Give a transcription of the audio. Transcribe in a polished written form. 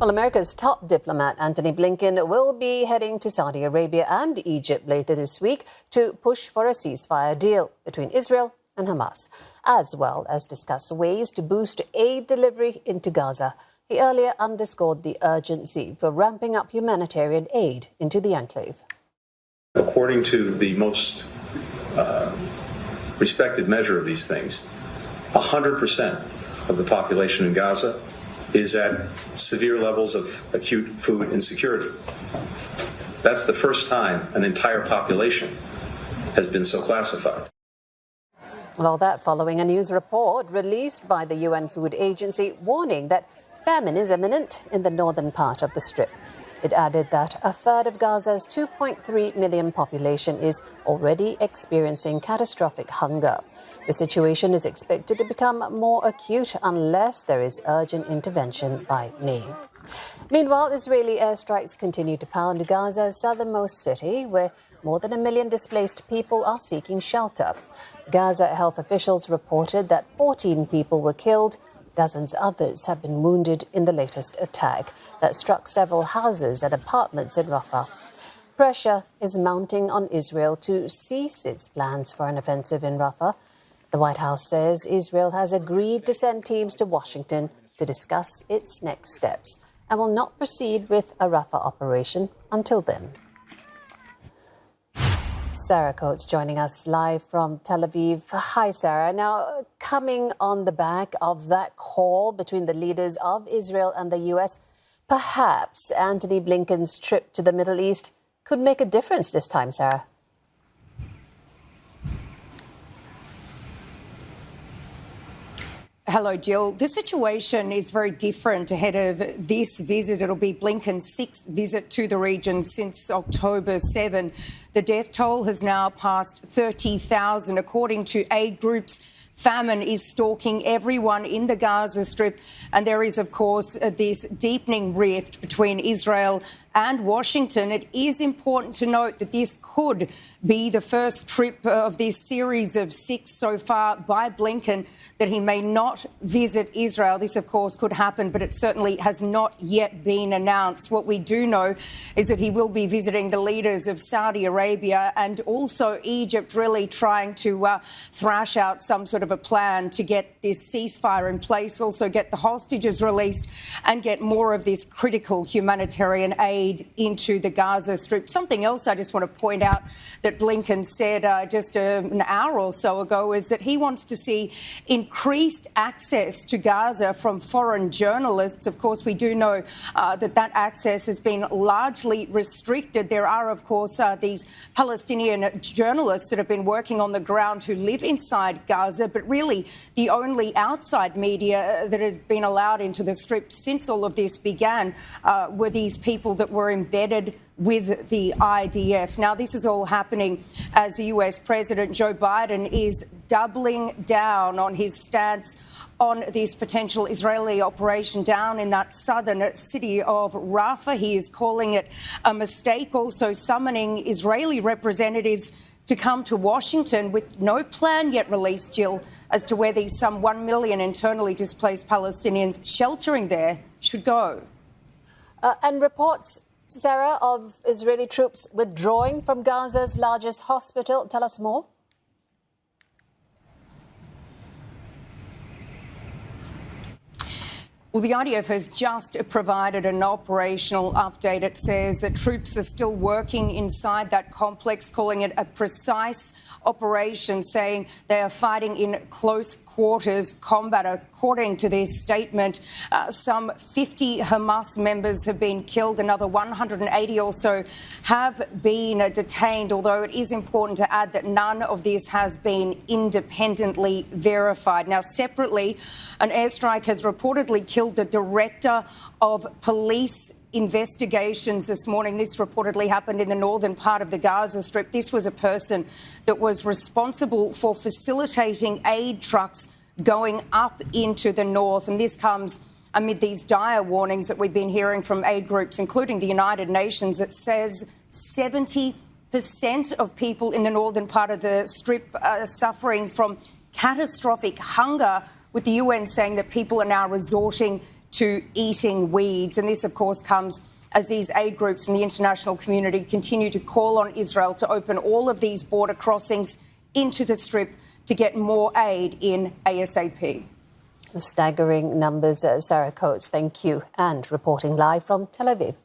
Well, America's top diplomat, Antony Blinken, will be heading to Saudi Arabia and Egypt later this week to push for a ceasefire deal between Israel and Hamas, as well as discuss ways to boost aid delivery into Gaza. He earlier underscored the urgency for ramping up humanitarian aid into the enclave. According to the most respected measure of these things, 100% of the population in Gaza is at severe levels of acute food insecurity. That's the first time an entire population has been so classified. Well, all that following a news report released by the UN Food Agency warning that famine is imminent in the northern part of the Strip. It added that a third of Gaza's 2.3 million population is already experiencing catastrophic hunger. The situation is expected to become more acute unless there is urgent intervention by May. Meanwhile, Israeli airstrikes continue to pound Gaza's southernmost city, where more than 1 million displaced people are seeking shelter. Gaza health officials reported that 14 people were killed. Dozens others have been wounded in the latest attack that struck several houses and apartments in Rafah. Pressure is mounting on Israel to cease its plans for an offensive in Rafah. The White House says Israel has agreed to send teams to Washington to discuss its next steps and will not proceed with a Rafah operation until then. Sarah Coates joining us live from Tel Aviv. Hi, Sarah. Now, coming on the back of that call between the leaders of Israel and the U.S., perhaps Antony Blinken's trip to the Middle East could make a difference this time, Sarah. Hello, Jill. The situation is very different ahead of this visit. It'll be Blinken's 6th visit to the region since October 7. The death toll has now passed 30,000. According to aid groups, famine is stalking everyone in the Gaza Strip. And there is, of course, this deepening rift between Israel and Washington. It is important to note that this could be the first trip of this series of 6 so far by Blinken, that he may not visit Israel. This, of course, could happen, but it certainly has not yet been announced. What we do know is that he will be visiting the leaders of Saudi Arabia and also Egypt, really trying to thrash out some sort of a plan to get this ceasefire in place, also get the hostages released and get more of this critical humanitarian aid into the Gaza Strip. Something else I just want to point out that Blinken said just an hour or so ago is that he wants to see increased access to Gaza from foreign journalists. Of course, we do know that access has been largely restricted. There are, of course, these Palestinian journalists that have been working on the ground who live inside Gaza, but really the only outside media that has been allowed into the Strip since all of this began were these people that were embedded with the IDF. Now, this is all happening as the US President Joe Biden is doubling down on his stance on this potential Israeli operation down in that southern city of Rafah. He is calling it a mistake, also summoning Israeli representatives to come to Washington with no plan yet released, Jill, as to where these some 1 million internally displaced Palestinians sheltering there should go. And reports, Sarah, of Israeli troops withdrawing from Gaza's largest hospital. Tell us more. Well, the IDF has just provided an operational update. It says that troops are still working inside that complex, calling it a precise operation, saying they are fighting in close quarters combat. According to this statement, some 50 Hamas members have been killed. Another 180 or so have been detained, although it is important to add that none of this has been independently verified. Now, separately, an airstrike has reportedly killed the director of police investigations this morning. This reportedly happened in the northern part of the Gaza Strip. This was a person that was responsible for facilitating aid trucks going up into the north. And this comes amid these dire warnings that we've been hearing from aid groups, including the United Nations, that says 70% of people in the northern part of the Strip are suffering from catastrophic hunger, with the UN saying that people are now resorting to eating weeds. And this, of course, comes as these aid groups and the international community continue to call on Israel to open all of these border crossings into the Strip to get more aid in ASAP. The staggering numbers, Sarah Coates, thank you. And reporting live from Tel Aviv.